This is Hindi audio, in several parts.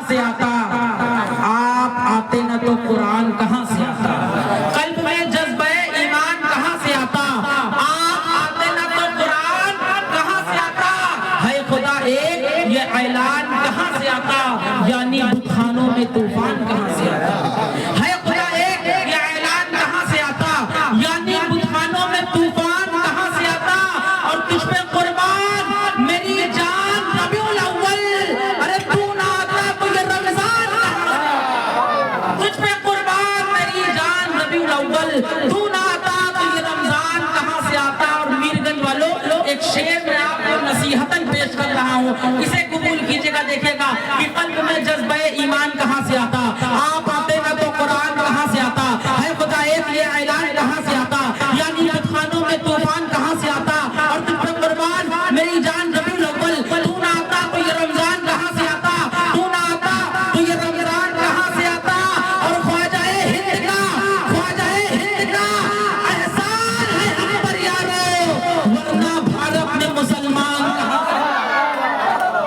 से आता, आप आते न तो कुरान कहाँ से आता। कल्ब में जज्बे ईमान कहाँ से आता, आप आते न तो कुरान कहाँ से आता। है खुदा एक ये ऐलान कहाँ से आता, यानी बुतखानों में तूफान कहाँ से आता। है खुदा एक ये ऐलान कहाँ से आता, यानी बुतखानों में तूफान कहाँ से आता। और तुझ पे कुर्बान मेरी जान रबीउल अव्वल, अरे तू ना आता तो ये रमजान कहाँ से आता। तुझ पे कुर्बान मेरी जान रबीउल अव्वल, तू ना आता तो ये रमजान कहाँ से आता। और मीरगंज वालों एक शेर में आपको नसीहतन पेश कर रहा हूँ, इसे कबूल कीजिएगा। देखिएगा कि कल्ब में जज्बे ईमान कहाँ से आता, आप आते ना तो कुरान कहाँ से आता। है खुदा एक ये ऐलान कहाँ से आता, यानी बुतखानों में तूफान कहाँ से आता। और तुम पर कुर्बान मेरी जान रबीउल अव्वल, तू ना आता तो ये रमजान कहाँ से आता। तू ना आता तो ये रमजान कहाँ से आता। और ख्वाजाए हिंद का, ख्वाजाए हिंद का एहसान है हम पर यारो, वरना भारत में मुसलमान कहाँ से।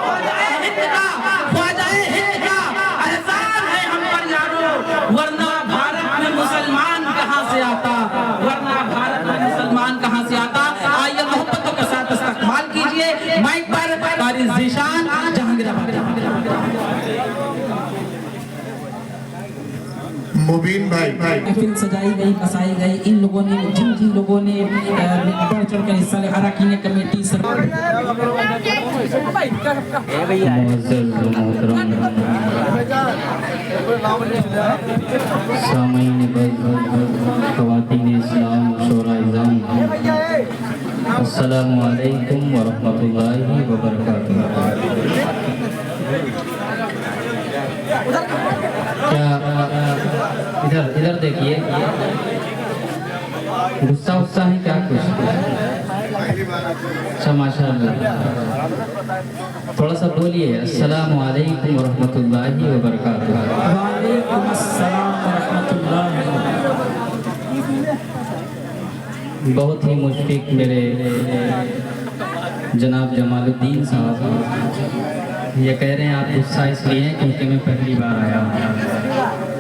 ख्वाजाए हिंद का, ख्वाजाए हिंद का एहसान है हम पर यारो, वरना भारत में मुसलमान कहाँ से आता। वरना भारत में मुसलमान कहाँ से आता। आइए मोहब्बतों के साथ इस्तकबाल कीजिए माइक पर कारी ज़ीशान जहांगीराबाद। मुबीन भाई महफिल सजाई गई, बसाई गई। इन लोगों ने, जिन जिन लोगों ने बढ़ चढ़ कर हिस्सा लिया, अरकान कमेटी ख़वातीन इस्लाम शोरा-ए-इज़ाम, अस्सलामु अलैकुम व रहमतुल्लाहि व बरकातुहू। क्या इधर इधर देखिए, गुस्सा उत्सा है क्या कुछ? अच्छा माशाअल्लाह, थोड़ा सा बोलिए अस्सलामु अलैकुम व रहमतुल्लाहि व बरकातुहू। वालेकुम अस्सलाम व रहमतुल्लाहि। बहुत ही मुशफिक मेरे जनाब जमालुद्दीन साहब ये कह रहे हैं आप गुस्सा इसलिए हैं क्योंकि मैं पहली बार आया हूँ,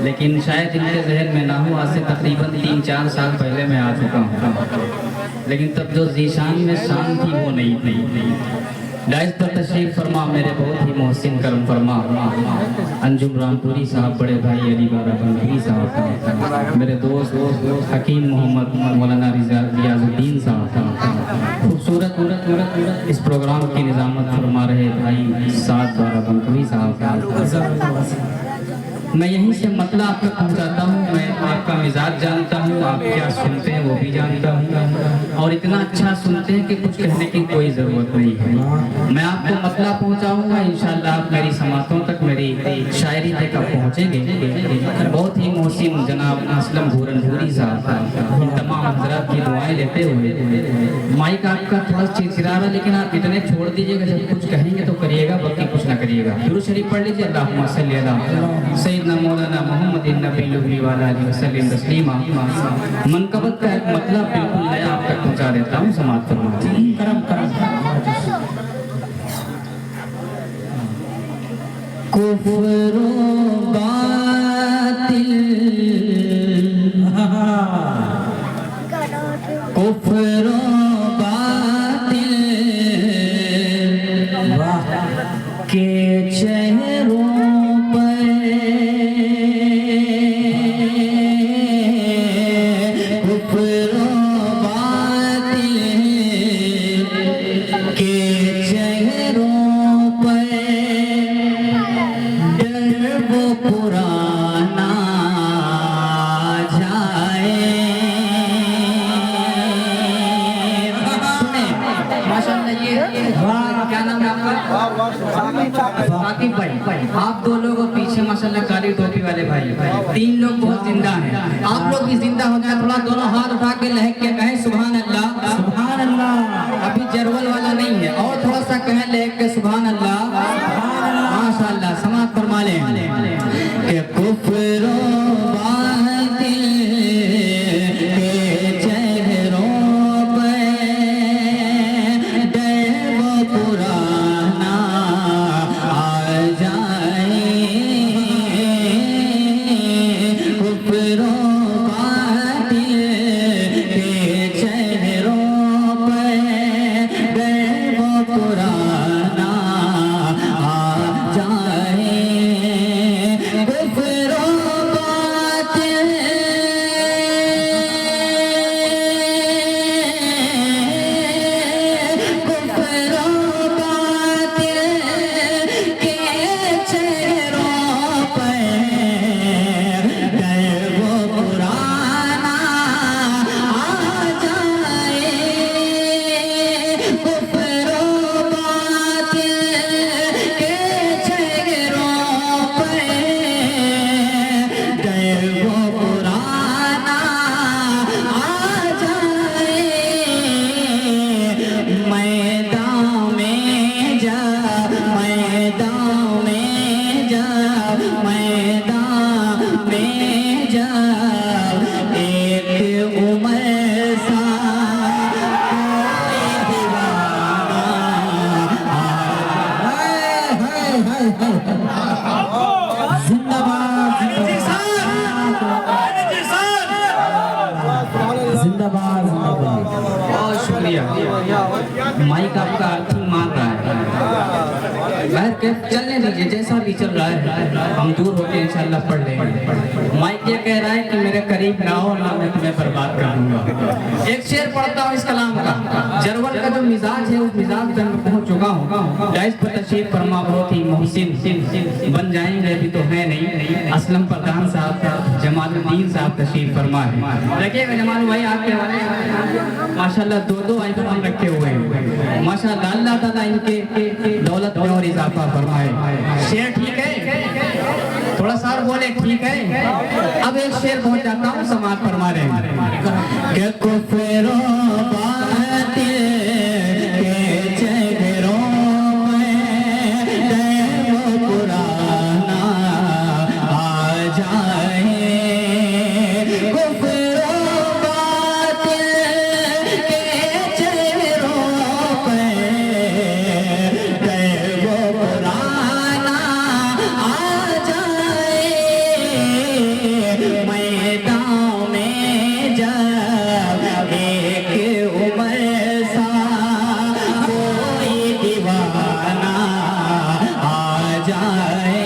लेकिन शायद इनके जहन में ना हो, आज से तकरीबन 3-4 साल पहले मैं आ चुका हूँ, लेकिन तब जो ज़ीशान में शान थी वो नहीं थी। डाइस पर तशरीफ फरमा मेरे बहुत ही मोहसिन करम फरमा अंजुम रामपुरी साहब, बड़े भाई अली बाराबंकी साहब, मेरे दोस्त हकीम मोहम्मद मौलाना रियाजुद्दीन साहब, खूबसूरत इस प्रोग्राम की निज़ामत फरमा रहे भाई साद बाराबंकी साहब। मैं यहीं से मतलब आपको पहुंचाता हूँ। मैं आपका मिजाज जानता हूँ, आप क्या सुनते हैं वो भी जानता हूँ, और इतना अच्छा सुनते हैं कि कुछ कहने की कोई ज़रूरत नहीं है। मैं आपको मतलब पहुंचाऊंगा, इंशाअल्लाह आप मेरी समातों तक, मेरी शायरी तक आप पहुँचेंगे। बहुत ही मोहसिन जनाब असलम भूरनपुरी साहब, इन तमाम हज़रात की दुआएं लेते हुए माइक आपका थोड़ा चिरचिरा रहा, लेकिन आप इतने छोड़ दीजिएगा, जब कुछ कहेंगे तो करिएगा, बाकी कुछ ना करिएगा। दुरूद शरीफ पढ़ लीजिए, अल्लाहुम्मा सल्ली अला सैयदना मौलाना मोहम्मद नबी वाला वसल्लम तस्लीमा। मनकबत का एक मतलब बिल्कुल नया आप तक पहुँचा देता हूँ, समाप्त फरमाइए। करम करम। कुफ्र बातिल, कुफ्र बातिल के चेहरों वाकिफ भाई, आप 2 लोग और पीछे माशाल्लाह काली टोपी वाले भाई, 3 लोग बहुत जिंदा हैं। आप लोग भी जिंदा हो जाए, थोड़ा दोनों हाथ उठा के लहक के कहें सुभान अल्लाह, सुभान अल्लाह। अभी जरवल वाला नहीं है, और थोड़ा सा कहें लहक के सुभान अल्लाह, माशाल्लाह। समाप्त फरमा लें कि कुफ्र पुराना आ जाए मैदान में जब एक उमर सा कोई दीवाना जिंदाबाद जिंदाबाद जिंदाबाद। बहुत शुक्रिया। माइक आपका अर्थिंग मार रहा है। बैठ के चलने दीजिए, जैसा भी चल रहा है हम दूर होके इंशाल्लाह पढ़ लेंगे। माइक ये कह रहा है कि मेरे करीब ना हो ना मैं तुम्हें बर्बाद कर दूंगा। एक शेर पढ़ता हूँ इस कलाम का। जरवल का जो मिजाज है उस मिजाज पे मैं पहुंच चुका हूँ। गाइस पर तशरीफ फरमा बहुत ही मोहसिन बन जाएंगे, अभी तो है नहीं। असलम प्रधान साहब, जमालुद्दीन साहब तशरीफ फरमा है। देखिएगा जमाल भाई आपके वाले माशाल्लाह दो आइटम रखे हुए हैं। माशाल्लाह अल्लाह ताला इनके दौलत में और इजाफा फरमाए। शेर ठीक है, थोड़ा सा और बोले ठीक है। अब एक शेर पहुंच जाता हूँ, समाज फरमा रहे हैं कि कुफरो बातिल के चेहरों में वो पुराना आ जाए। कुफरो बातिल के चेहरों पे वो पुराना आ जाए। मैदान में जब एक उमर सा कोई दीवाना आ जाए।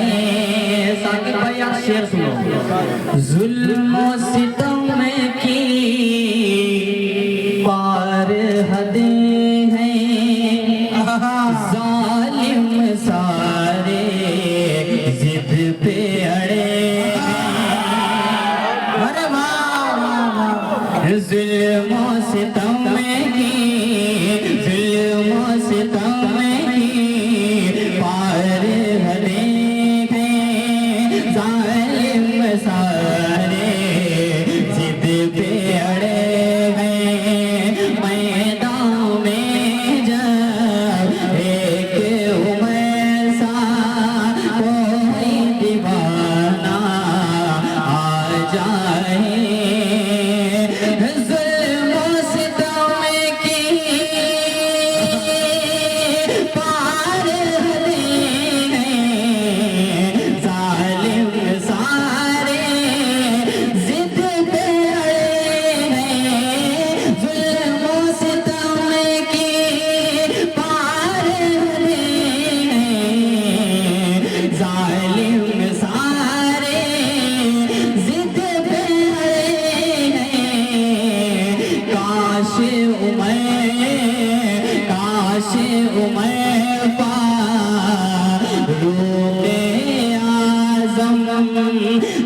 साकिब भाई आप शेर सुनो। जुल्म सितम की पार हदें हैं, जालिम सारे जिद पे अड़े हैं। अरे वाह, जुल्म सितम की, जुल्म सितम की पार हदें हैं, जालिम सारे जिद पे अड़े हैं। मैदान में जब एक उमर सा कोई दीवाना आ जाए। जुल्म सितम की पार हदें हैं, जालिम सारे जिद पे अड़े हैं। जुल्म सितम की पार हदें हैं, जालिम सारे जिद पे अड़े हैं। काश उमर फारूक़े आज़म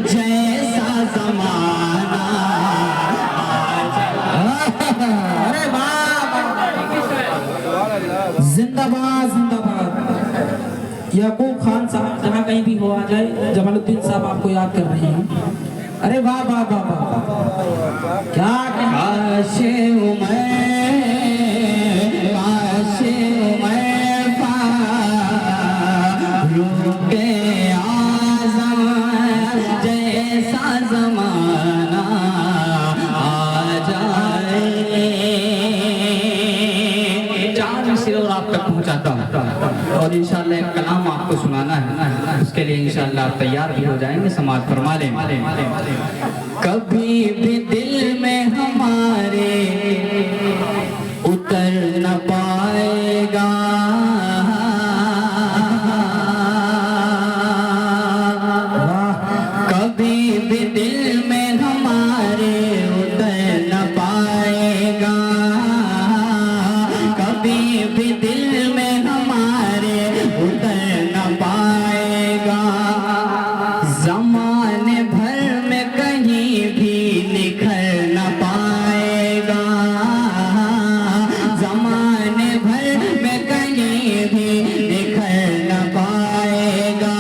जैसा ज़माना आ जाए। अरे वाह, जिंदाबाद जिंदाबाद। याकूब खान साहब जहाँ कहीं भी हो आ जाए, जमालुद्दीन साहब आपको याद कर रहे हैं। अरे वाह वाह वाह वाह, क्या काश उमर फारूक़े आज़म जैसा ज़माना आ जाए। चार मिसरे और आप तक पहुँचाता हूँ और इंशाल्लाह एक कलाम आपको सुनाना है। उसके लिए इंशाल्लाह आप तैयार भी हो जाएंगे, समाज फरमा लें। कभी भी दिल में हमारे उतर न पाएगा, कभी भी दिल में हमारे उतर न पाएगा, कभी भी दिल में हमारे उतर न पाएगा। ज़माने भर में कहीं भी निखर न पाएगा, ज़माने भर में कहीं भी निखर न पाएगा।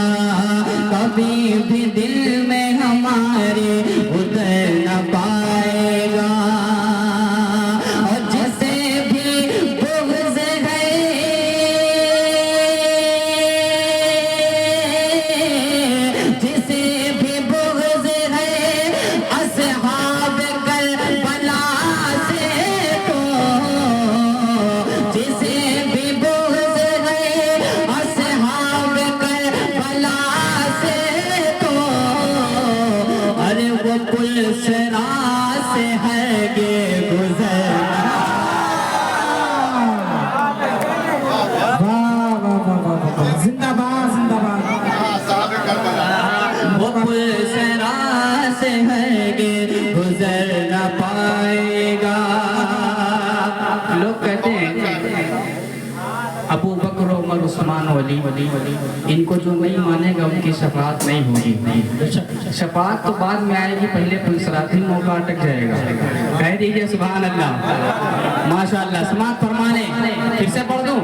कभी भी दिल में हमारे उतर न पाएगा। और जिसे भी बुग़्ज़ है, जिसे भी बुग़्ज़ है असहाब करबला से, तो जिसे भी बुग़्ज़ है असहाब करबला से, तो अरे वो पुलसरा से है गे गुज़रना। जिंदाबाद जिंदाबाद। वो पुलसरा से है गे गुजर न पाएगा। लोग कहते हैं अबू बकर उमर उस्मान वली इनको जो नहीं मानेगा उनकी शफाअत नहीं होगी। शफाअत तो बाद में आएगी, पहले पुलसरात ही मौका अटक जाएगा। कह दीजिए सुभान अल्लाह, माशाअल्लाह। समाअत फरमाने, फिर से पढ़ दूं?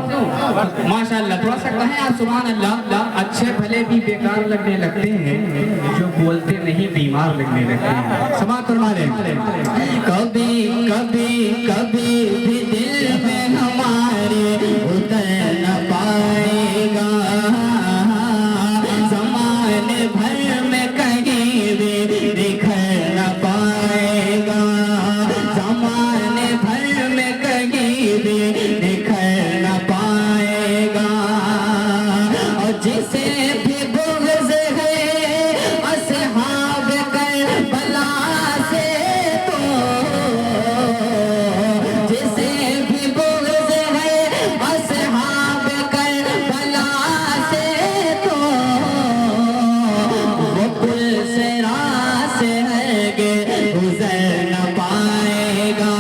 माशाअल्लाह। थोड़ा सा कहें आप सुभान अल्लाह। अच्छे भले भी बेकार लगने लगते हैं, जो बोलते नहीं बीमार लगने लगते हैं। समाअत फरमाने। कभी कभी कभी भी दिल में हमारे उतर न पाएगा, ज़माने भर में कहीं भी बिखर न पाएगा, ज़माने भर में कहीं भी बिखर न पाएगा। और जिसे भी बुग़्ज़ है असहाब करबला से, तो जिसे भी बुग़्ज़ है असहाब करबला से, तो वो पुलसरा से है गे गुज़र न पाएगा।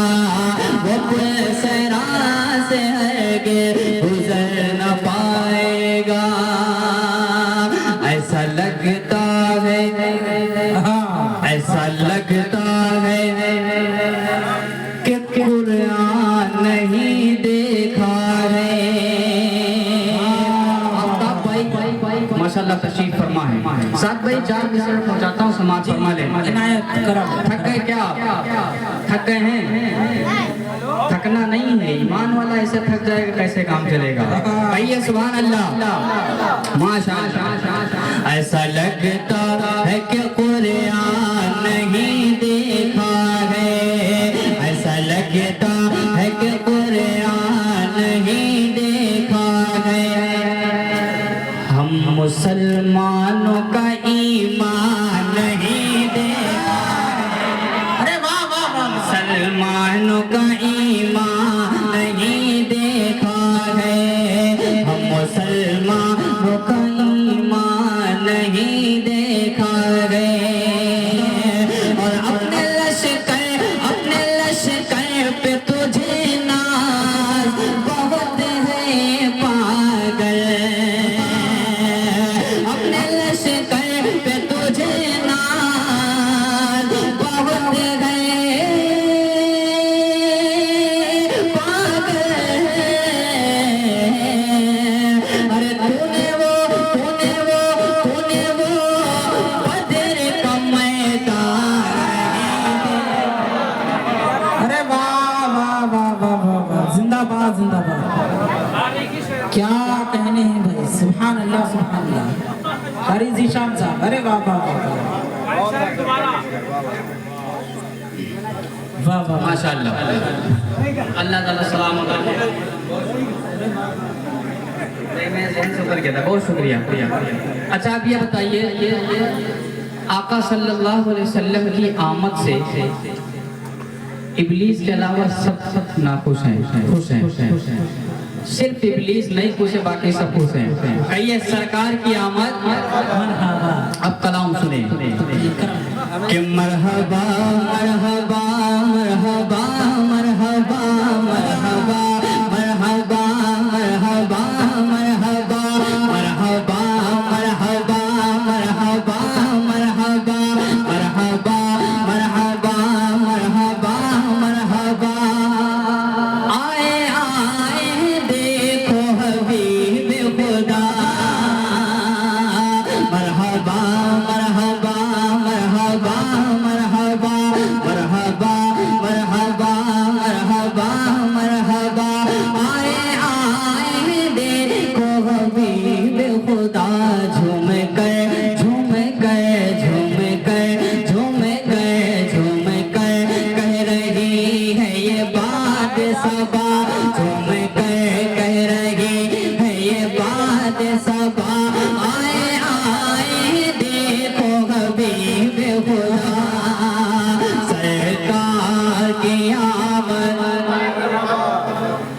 वो पुलसरा से है गे गुज़र न पाएगा। ऐसा लगता है, ऐसा लगता है कि कुरान नहीं देखा है। माशाअल्लाह तशरीफ फरमा है। साथ भाई 4 मिनट पहुंचाता हूँ, समाज फरमा ले। थक गए क्या? थक गए हैं? थकना नहीं है, ईमान वाला ऐसे थक जाएगा कैसे काम चलेगा? कहिए सुभान अल्लाह, माशाअल्लाह। ऐसा लगता है कि कुरान नहीं देखा है, ऐसा लगता है कि कुरान नहीं देखा है। हम मुसलमानों का ईमान नहीं देखा है। अरे वाह वाह वाह। मुसलमानों का ईमान नहीं देखा है, हम मुसलमानों का ईमान नहीं देखा है। और अपने लश्कर पे तुझे नाज बहुत है पागल, अपने लश्कर पे तुझे नाज बहुत है पागल। अरे तूने वो बदर का मैदान। अरे वाह वाह वाह वाह वाह, जिंदाबाद जिंदाबाद। क्या कहने हैं भाई, सुभान अल्लाह सुभान अल्लाह। कारी ज़ीशान साहब, अरे वाह वाह वाह वाह माशाअल्लाह। अल्लाह ताला सलामत रखे। मैं शुक्र किया था, बहुत शुक्रिया। अच्छा आप ये बताइए, आका सल्लल्लाहु अलैहि वसल्लम की आमद से इब्लीस के अलावा सब नाखुश हैं, खुश हैं। सिर्फ इब्लीस नहीं खुश है, बाकी सब खुश हैं। कहिए सरकार की आमद। अब कलाम सुने कि मरहबा मरहबा मरहबा मरहबा मरहबा मरहबा मरहबा मरहबा मरहबा मरहबा मरहबा मरहबा मरहबा मरहबा मरहबा मरहबा। आए आए देखो हबीब खुदा, मरहबा मरहबा मरहबा मरहबा मरहबा झूम कर कह रहे हैं ये बात सबा आए आए देखो हबीब खुदा सरकार की आमद।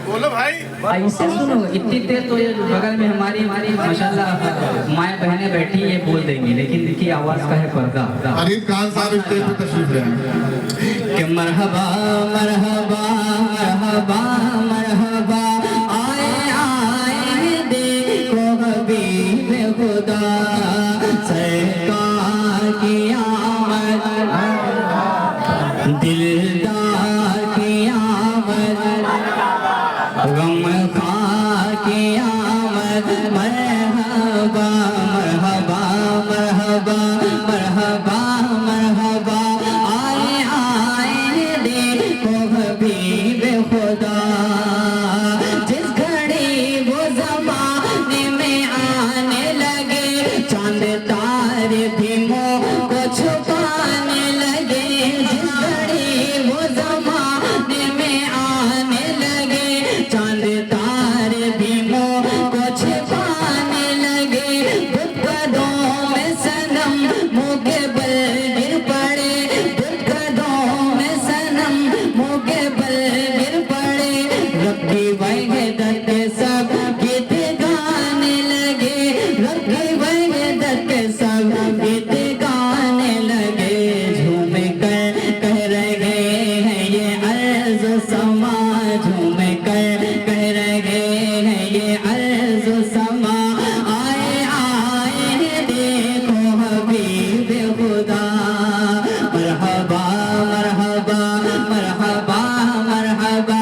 बोलो भाई। ऐसे सुनो, इतनी देर तो ये बगल में हमारी माशाल्लाह माएँ बहनें बैठी ये बोल देंगी, लेकिन इनकी आवाज का है पर्दा। फरीद खान साहब स्टेज पे तशरीफ लाए। कि मरहबा मरहबा मरहबा मरहबा आए आए देखो हबीब खुदा सरकार की आमद दिलदार की आमद गम खां की आमद मरहबा मरहबा मरहबा मरहबा मरहबा आए आए देखो हबीब खुदा जिस घड़ी वो ज़माने में आने लगे चांद तारे भी मोह को छुपाने लगे जिस घड़ी वो ज़माने में आने लगे चांद तारे भी मोह को छिपाने लगे बुतकदों में सनम मुँह के बल गिर पड़े बुतकदों में सनम मुँह के बल गिर पड़े रब्बी वहदत के सब गीत गाने लगे रब्बी वहदत के सब गीत गाने लगे झूम कर कह रहे हैं ये अर्ज़ समा झूम कर कह रहे हैं ये अर्ज़ समा आए आए देखो हबीब खुदा मरहबा मरहबा मरहबा मरहबा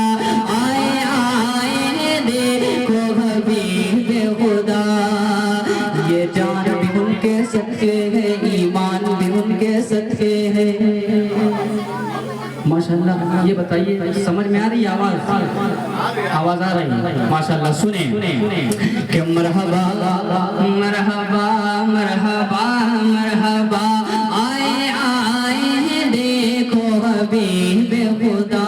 आए आए देखो हबीब खुदा ये जान भी उनके सदके है ईमान भी उनके सदके है। माशाल्लाह ये बताइए समझ में आ रही आवाज आवाज आ रही है माशाल्लाह सुने कि मरहबा मरहबा मरहबा मरहबा आए आए देखो हबीब खुदा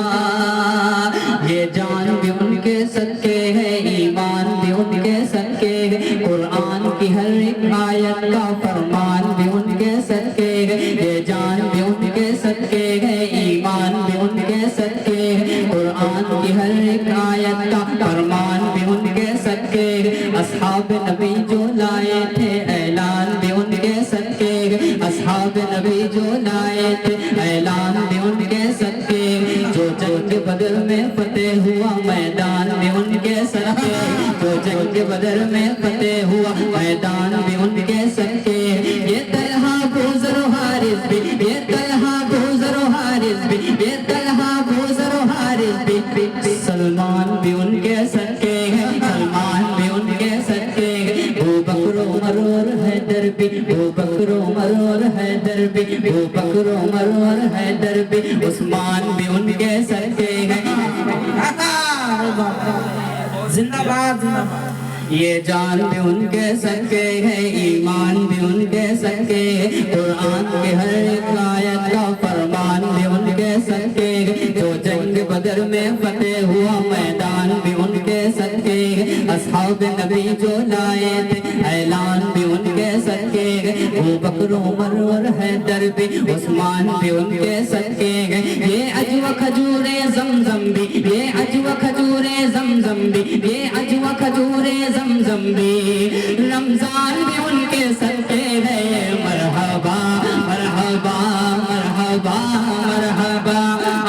ये जान भी उनके सदके है ईमान भी उनके सदके है कुरान की हर एक आयत का फरमान भी उनके सदके है ये जान भी उनके सदके है ईमान भी उनके सदके है कुरान की हर एक आयत का फरमान भी उनके सदके है असहाब नबी जो लाए थे ऐलान भी उनके सदके है असहाब नबी जो लाए थे ऐलान भी उनके सदके है जो जंग बदर में फतेह हुआ मैदान भी उनके सदके है जो जंग बदर में फतेह हुआ मैदान भी उनके सदके है ये तलहा बुज़र हारिस भी ये तलहा बुज़र हारिस भी ये तलहा बुज़र हारिस भी सलमान भी उनके सदके है सलमान भी उनके सदके है वो बकरो मरोर हैदर भी वो बकरो मरोर हैदर भी वो बकरो मरोर हैदर भी उस्मान भी उनके सदके है जिंदाबाद जिंदाबाद ये जान भी उनके सदके है ईमान भी उनके सदके है कुरान के हर एक आयत का फरमान भी उनके सदके है जो जंग बदर में फतेह हुआ मैदान भी उनके सदके है असहाब नबी जो लाए थे ऐलान भी उनके सदके है वो बकरो मरोर हैदर भी उस्मान भी उनके सदके है ये अजवा खजूरे जमजम भी ये अजवा खजूरे जमजम भी ये अजवा खजूरे जमजम भी रमजान भी उनके सदके है मरहबा मरहबा मरहबा मरहबा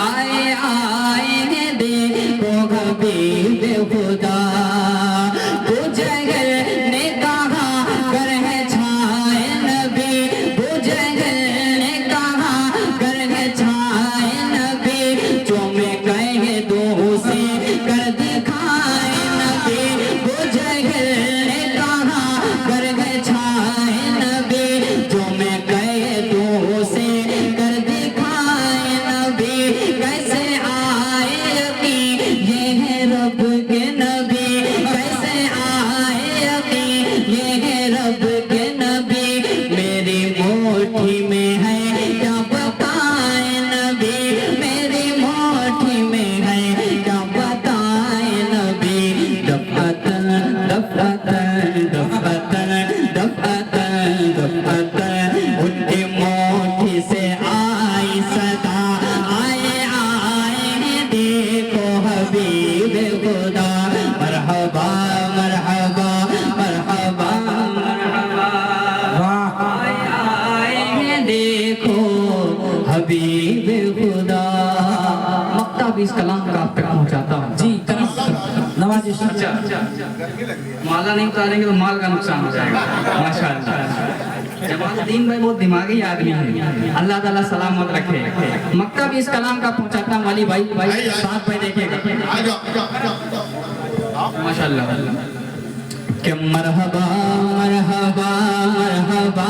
आए आए देखो हबीब खुदा वो जगल ने कहा कर है छाए नबी वो जगल ने कहा कर है छाए नबी जो मैं कहे दो से कर दिखाए नबी वो जगल ने कहा कर है छाए नबी जो मैं कहे दो से कर दिखाए नबी कैसे आए यकीन ये है रब के नबी कैसे आए यकीन ये है रब के नबी मेरी मुट्ठी में है क्या बताए नबी मेरी मुट्ठी में है क्या बताए हबीब खुदा। मक्ता भी इस कलाम का आप तक पहुंचाता हूँ जी नवाजिश। अच्छा माला नहीं उतारेंगे तो माल का नुकसान हो जाएगा। माशाअल्लाह जमालुद्दीन भाई बहुत दिमागी आदमी है, अल्लाह ताला सलामत रखे। मक्ता भी इस कलाम का पहुंचाता हूँ वाली भाई साथ भाई देखिएगा माशाअल्लाह। कि मरहबा मरहबा मरहबा